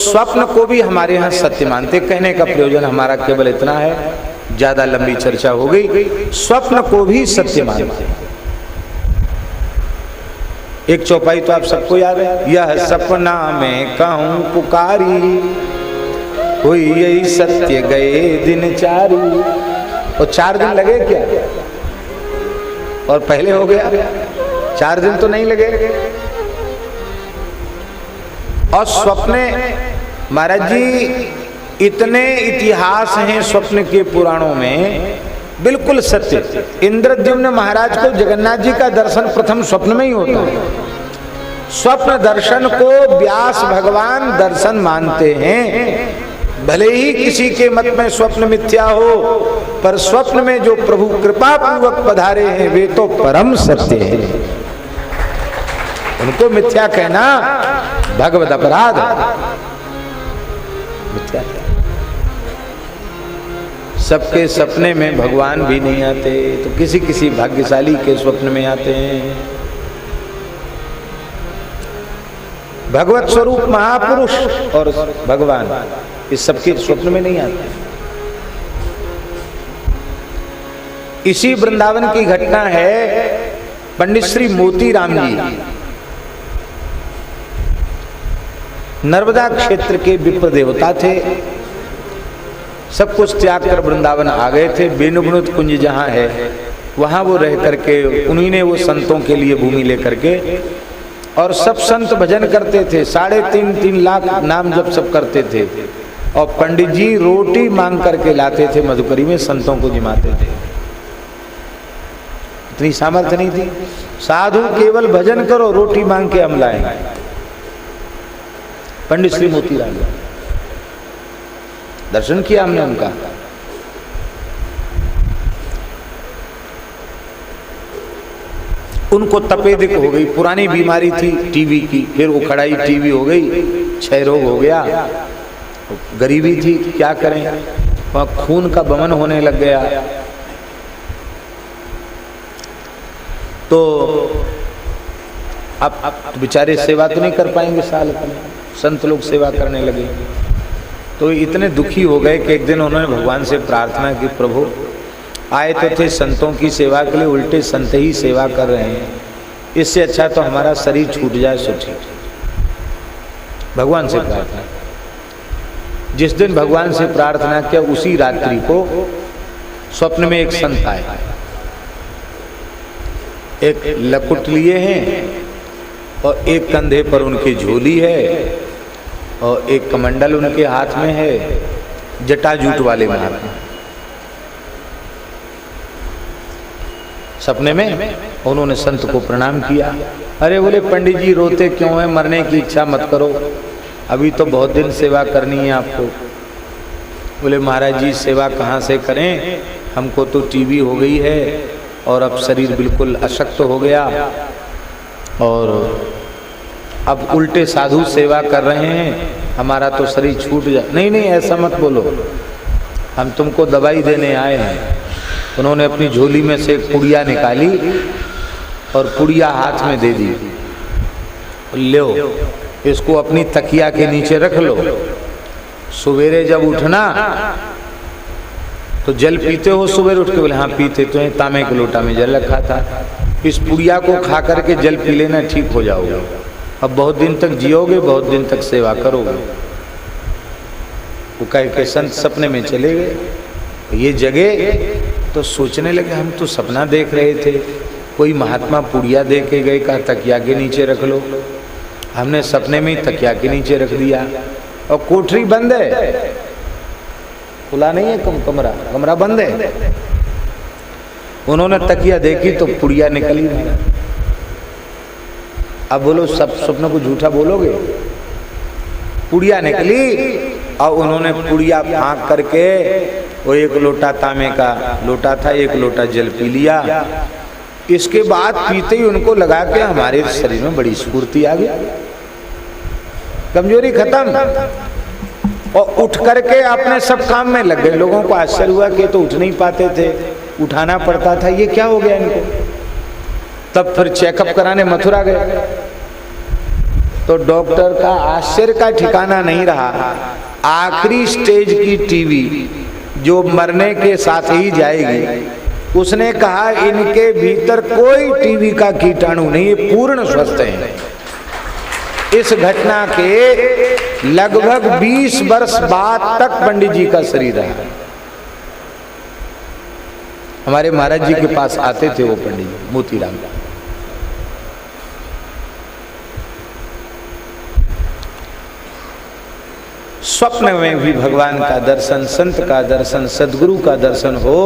स्वप्न को भी हमारे यहाँ सत्य मानते। कहने का प्रयोजन हमारा केवल इतना है, ज्यादा लंबी चर्चा हो गई। स्वप्न को भी सत्य मानते। एक चौपाई तो आप सबको याद है, यह सपना में कहूं पुकारी, हुई यही सत्य गए दिन चारी। और 4 दिन लगे क्या? और पहले हो गया 4 दिन तो नहीं लगे। और स्वप्ने महाराज जी इतने इतिहास हैं स्वप्न के पुराणों में, बिल्कुल सत्य। इंद्रद्युम्न महाराज को जगन्नाथ जी का दर्शन प्रथम स्वप्न में ही होता है। स्वप्न दर्शन को व्यास भगवान दर्शन मानते हैं। भले ही किसी के मत में स्वप्न मिथ्या हो, पर स्वप्न में जो प्रभु कृपा पूर्वक पधारे हैं वे तो परम सत्य है। उनको मिथ्या कहना भगवत अपराध है। मिथ्या सबके सपने में भगवान भी नहीं आते, तो किसी किसी भाग्यशाली के स्वप्न में आते हैं। भगवत स्वरूप महापुरुष और भगवान इस सबके स्वप्न में नहीं आते। इसी वृंदावन की घटना है। पंडित श्री मोतीराम जी नर्मदा क्षेत्र के विप्र देवता थे। सब कुछ त्याग कर वृंदावन आ गए थे। बेनुगुणित कुंज जहाँ है वहाँ वो रह करके उन्हीं ने वो संतों के लिए भूमि लेकर के, और सब संत भजन करते थे। 3.5 लाख नाम जप सब करते थे। और पंडित जी रोटी मांग करके लाते थे, मधुकरी में संतों को जिमाते थे। इतनी सामर्थ्य नहीं थी। साधु केवल भजन करो, रोटी मांग के हम लाएंगे। पंडित श्री मोतीराम दर्शन किया हमने उनका। उनको तपेदिक हो गई, पुरानी बीमारी थी टीबी की, फिर उखड़ाई टीबी हो गई, क्षय रोग हो गया, गरीबी थी, क्या करें, वहाँ खून का बमन होने लग गया। तो अब बेचारे सेवा तो नहीं कर पाएंगे साल में, संत लोग सेवा करने लगे। तो इतने दुखी हो गए कि एक दिन उन्होंने भगवान से प्रार्थना की, प्रभु आए तो थे संतों की सेवा के लिए, उल्टे संत ही सेवा कर रहे हैं, इससे अच्छा तो हमारा शरीर छूट जाए सो ठीक। भगवान से प्रार्थना। जिस दिन भगवान से प्रार्थना किया उसी रात्रि को स्वप्न में एक संत आए। एक लकुट लिए हैं और एक कंधे पर उनकी झोली है और एक कमंडल उनके हाथ में है, जटाजूट वाले महात्मा। सपने में उन्होंने संत को प्रणाम किया। अरे बोले पंडित जी रोते क्यों हैं, मरने की इच्छा मत करो, अभी तो बहुत दिन सेवा करनी है आपको। बोले महाराज जी सेवा कहाँ से करें, हमको तो टीबी हो गई है और अब शरीर बिल्कुल अशक्त हो गया और अब उल्टे साधु सेवा कर रहे हैं, हमारा तो शरीर छूट जा। नहीं नहीं ऐसा मत बोलो, हम तुमको दवाई देने आए हैं। उन्होंने अपनी झोली में से एक पुड़िया निकाली और पुड़िया हाथ में दे दी। लो इसको अपनी तकिया के नीचे रख लो, सवेरे जब उठना तो जल पीते हो सवेरे उठ के? बोले हाँ पीते तो हैं, तांबे के लोटा में जल रखा था, इस पुड़िया को खा करके जल पी लेना, ठीक हो जाओगे। अब बहुत दिन तक जियोगे, बहुत दिन तक सेवा करोगे। वो कह के संत सपने में चले गए। ये जगे तो सोचने लगे हम तो सपना देख रहे थे, कोई महात्मा पुड़िया दे के गए, कहा तकिया के नीचे रख लो। हमने सपने में ही तकिया के नीचे रख दिया और कोठरी बंद है, खुला नहीं है कमरा, कमरा बंद है। उन्होंने तकिया देखी तो पुड़िया निकली। अब बोलो सब सपनों को झूठा बोलोगे? पुड़िया निकली और उन्होंने पुड़िया फाँक करके वो एक लोटा तांबे का लोटा था, एक लोटा जल पी लिया। इसके बाद पीते ही उनको लगा कि हमारे शरीर में बड़ी स्फूर्ति आ गई, कमजोरी खत्म, और उठ करके अपने सब काम में लग गए। लोगों को आश्चर्य हुआ कि तो उठ नहीं पाते थे, उठाना पड़ता था, ये क्या हो गया इनको। तब फिर चेकअप कराने मथुरा गए। तो डॉक्टर का आश्चर्य का ठिकाना नहीं रहा। आखिरी स्टेज की टीवी जो मरने के साथ ही जाएगी, उसने कहा इनके भीतर कोई टीवी का कीटाणु नहीं, ये पूर्ण स्वस्थ हैं। इस घटना के लगभग 20 वर्ष बाद तक पंडित जी का शरीर रहा। हमारे महाराज जी के पास आते थे वो पंडित जी मोतीराम। स्वप्न में भी भगवान का दर्शन, संत का दर्शन, सदगुरु का दर्शन हो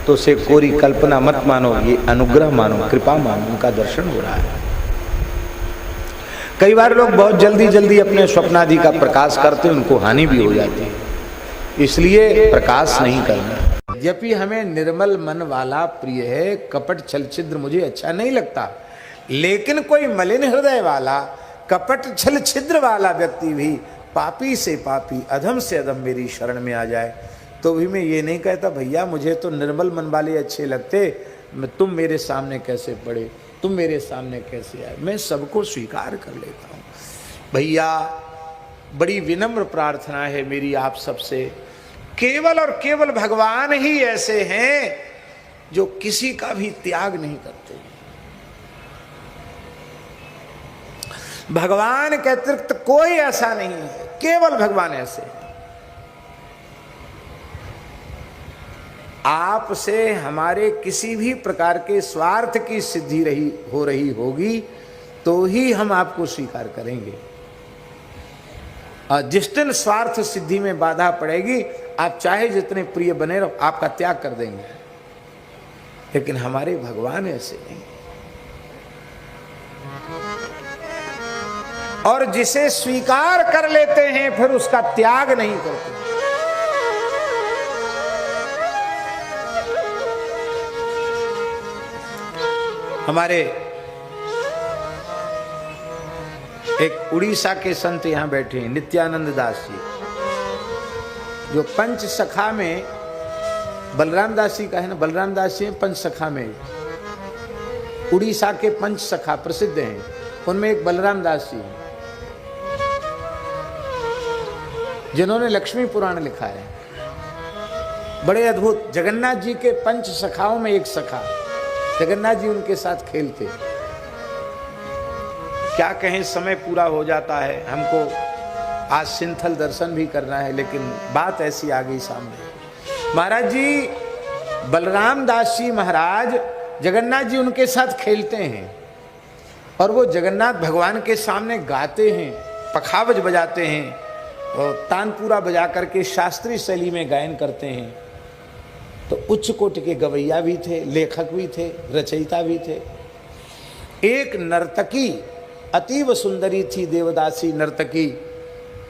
तो उसे कोरी कल्पना मत मानो, ये अनुग्रह मानो, कृपा मानो, उनका दर्शन हो रहा है। कई बार लोग बहुत जल्दी जल्दी अपने स्वप्नादि का प्रकाश करते हैं, उनको हानि भी हो जाती है, इसलिए प्रकाश नहीं करना। यद्यपि हमें निर्मल मन वाला प्रिय है, कपट छल छिद्र मुझे अच्छा नहीं लगता, लेकिन कोई मलिन हृदय वाला, कपट छल छिद्र वाला व्यक्ति भी पापी से पापी, अधम से अधम मेरी शरण में आ जाए तो भी मैं ये नहीं कहता भैया मुझे तो निर्मल मन वाले अच्छे लगते, तुम मेरे सामने कैसे पड़े, तुम मेरे सामने कैसे आए। मैं सबको स्वीकार कर लेता हूँ। भैया बड़ी विनम्र प्रार्थना है मेरी आप सबसे, केवल और केवल भगवान ही ऐसे हैं जो किसी का भी त्याग नहीं करते। भगवान के अतिरिक्त कोई ऐसा नहीं है, केवल भगवान ऐसे है। आपसे हमारे किसी भी प्रकार के स्वार्थ की सिद्धि हो रही होगी तो ही हम आपको स्वीकार करेंगे, और जिस दिन स्वार्थ सिद्धि में बाधा पड़ेगी आप चाहे जितने प्रिय बने रहो, आपका त्याग कर देंगे। लेकिन हमारे भगवान ऐसे नहीं, और जिसे स्वीकार कर लेते हैं फिर उसका त्याग नहीं करते। हमारे एक उड़ीसा के संत यहां बैठे हैं, नित्यानंद दास जी, जो पंच सखा में बलराम दास जी का है ना, बलराम दास जी पंच सखा में, उड़ीसा के पंच सखा प्रसिद्ध हैं, उनमें एक बलराम दास जी जिन्होंने लक्ष्मी पुराण लिखा है, बड़े अद्भुत। जगन्नाथ जी के पंच सखाओं में एक सखा, जगन्नाथ जी उनके साथ खेलते। क्या कहें, समय पूरा हो जाता है, हमको आज सिंथल दर्शन भी करना है, लेकिन बात ऐसी आ गई सामने। महाराज जी बलराम दास जी महाराज, जगन्नाथ जी उनके साथ खेलते हैं और वो जगन्नाथ भगवान के सामने गाते हैं, पखावज बजाते हैं और तानपुरा बजा करके शास्त्रीय शैली में गायन करते हैं। तो उच्च कोटि के गवैया भी थे, लेखक भी थे, रचयिता भी थे। एक नर्तकी अतीव सुंदरी थी, देवदासी नर्तकी,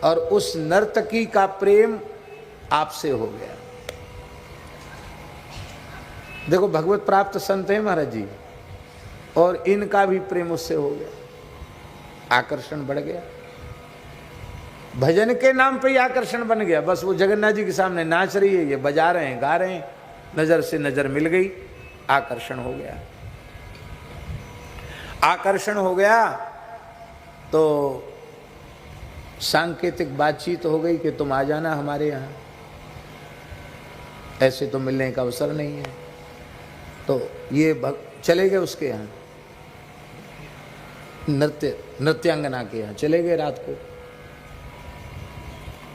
और उस नर्तकी का प्रेम आपसे हो गया। देखो भगवत प्राप्त संत है महाराज जी, और इनका भी प्रेम उससे हो गया, आकर्षण बढ़ गया। भजन के नाम पे ही आकर्षण बन गया। बस वो जगन्नाथ जी के सामने नाच रही है, ये बजा रहे हैं, गा रहे हैं, नजर से नजर मिल गई, आकर्षण हो गया। आकर्षण हो गया तो सांकेतिक बातचीत हो गई कि तुम आ जाना हमारे यहाँ, ऐसे तो मिलने का अवसर नहीं है। तो ये चले गए उसके यहाँ, नृत्यांगना के यहाँ चले गए।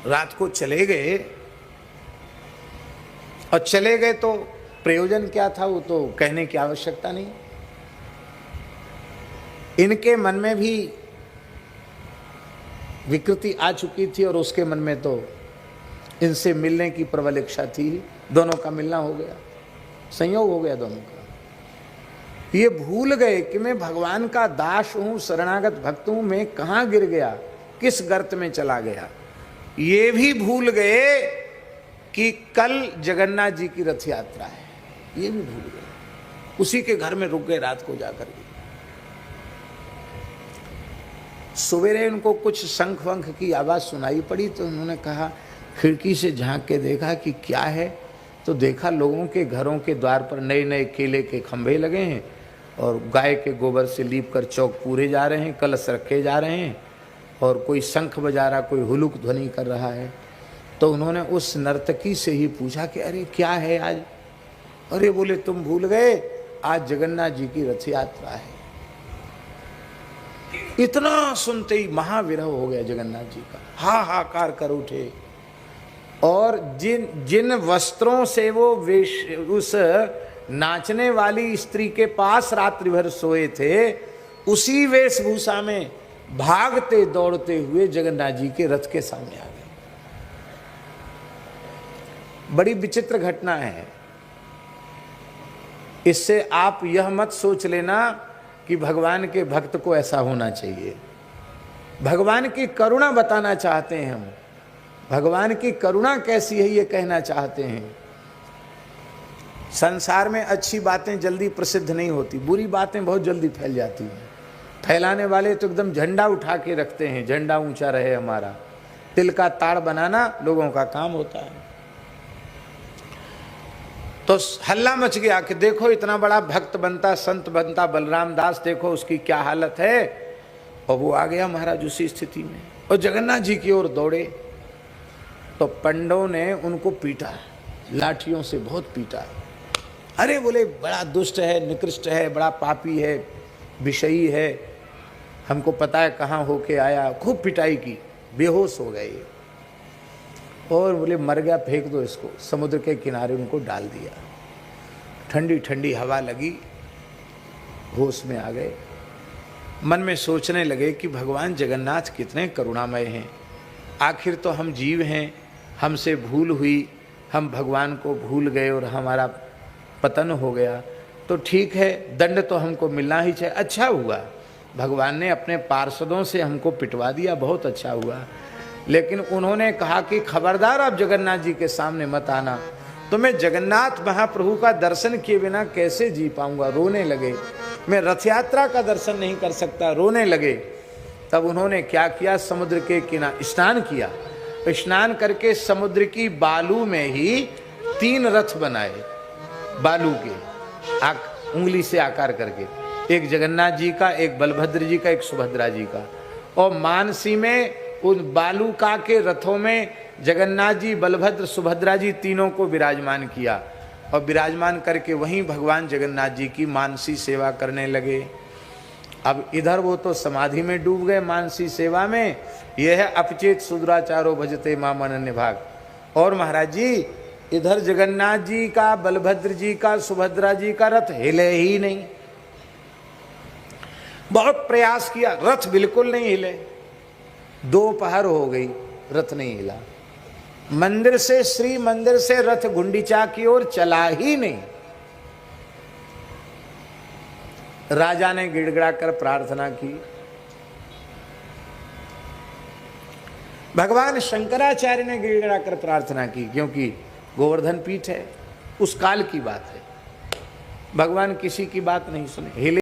रात को चले गए, और चले गए तो प्रयोजन क्या था वो तो कहने की आवश्यकता नहीं। इनके मन में भी विकृति आ चुकी थी और उसके मन में तो इनसे मिलने की प्रबल इच्छा थी। दोनों का मिलना हो गया, संयोग हो गया दोनों का। ये भूल गए कि मैं भगवान का दास हूं, शरणागत भक्त हूं, मैं कहां गिर गया, किस गर्त में चला गया। ये भी भूल गए कि कल जगन्नाथ जी की रथ यात्रा है, ये भी भूल गए। उसी के घर में रुक गए रात को जाकर के। सवेरे उनको कुछ शंख वंख की आवाज सुनाई पड़ी तो उन्होंने कहा, खिड़की से झांक के देखा कि क्या है, तो देखा लोगों के घरों के द्वार पर नए नए केले के खंभे लगे हैं और गाय के गोबर से लीप कर चौक पूरे जा रहे हैं, कलश रखे जा रहे हैं और कोई शंख बजा रहा, कोई हुलुक ध्वनि कर रहा है। तो उन्होंने उस नर्तकी से ही पूछा कि अरे क्या है आज? अरे बोले तुम भूल गए, आज जगन्नाथ जी की रथ यात्रा है। इतना सुनते ही महाविरह हो गया जगन्नाथ जी का, हाहाकार कर उठे। और जिन वस्त्रों से वो उस नाचने वाली स्त्री के पास रात्रि भर सोए थे, उसी वेशभूषा में भागते दौड़ते हुए जगन्नाथ जी के रथ के सामने आ गए। बड़ी विचित्र घटना है। इससे आप यह मत सोच लेना कि भगवान के भक्त को ऐसा होना चाहिए। भगवान की करुणा बताना चाहते हैं हम, भगवान की करुणा कैसी है ये कहना चाहते हैं। संसार में अच्छी बातें जल्दी प्रसिद्ध नहीं होती, बुरी बातें बहुत जल्दी फैल जाती हैं। फैलाने वाले तो एकदम झंडा उठा के रखते हैं, झंडा ऊंचा रहे हमारा। तिल का ताड़ बनाना लोगों का काम होता है। तो हल्ला मच गया कि देखो इतना बड़ा भक्त बनता, संत बनता बलराम दास, देखो उसकी क्या हालत है। और वो आ गया महाराज उसी स्थिति में, और जगन्नाथ जी की ओर दौड़े। तो पंडों ने उनको पीटा, लाठियों से बहुत पीटा। अरे बोले बड़ा दुष्ट है, निकृष्ट है, बड़ा पापी है, विषयी है, हमको पता है कहाँ होके आया। खूब पिटाई की, बेहोश हो गए। और बोले मर गया, फेंक दो इसको। समुद्र के किनारे उनको डाल दिया। ठंडी ठंडी हवा लगी, होश में आ गए। मन में सोचने लगे कि भगवान जगन्नाथ कितने करुणामय हैं। आखिर तो हम जीव हैं, हमसे भूल हुई, हम भगवान को भूल गए और हमारा पतन हो गया। तो ठीक है, दंड तो हमको मिलना ही चाहिए। अच्छा हुआ भगवान ने अपने पार्षदों से हमको पिटवा दिया, बहुत अच्छा हुआ। लेकिन उन्होंने कहा कि खबरदार आप जगन्नाथ जी के सामने मत आना, तो मैं जगन्नाथ महाप्रभु का दर्शन किए बिना कैसे जी पाऊंगा। रोने लगे, मैं रथ यात्रा का दर्शन नहीं कर सकता, रोने लगे। तब उन्होंने क्या किया, समुद्र के किनारे स्नान किया। स्नान करके समुद्र की बालू में ही 3 रथ बनाए, बालू के उंगली से आकार करके, एक जगन्नाथ जी का, एक बलभद्र जी का, एक सुभद्रा जी का। और मानसी में उन बालूका के रथों में जगन्नाथ जी, बलभद्र, सुभद्रा जी तीनों को विराजमान किया। और विराजमान करके वहीं भगवान जगन्नाथ जी की मानसी सेवा करने लगे। अब इधर वो तो समाधि में डूब गए मानसी सेवा में। यह है अपचेत सुदुराचारो भजते माम अनन्य भाग। और महाराज जी इधर जगन्नाथ जी का, बलभद्र जी का, सुभद्रा जी का रथ हिले ही नहीं। बहुत प्रयास किया, रथ बिल्कुल नहीं हिले। दोपहर हो गई, रथ नहीं हिला। मंदिर से, श्री मंदिर से रथ गुंडीचा की ओर चला ही नहीं। राजा ने गिड़गिड़ा कर प्रार्थना की। भगवान शंकराचार्य ने गिड़गिड़ा कर प्रार्थना की, क्योंकि गोवर्धन पीठ है, उस काल की बात है। भगवान किसी की बात नहीं सुने, हिले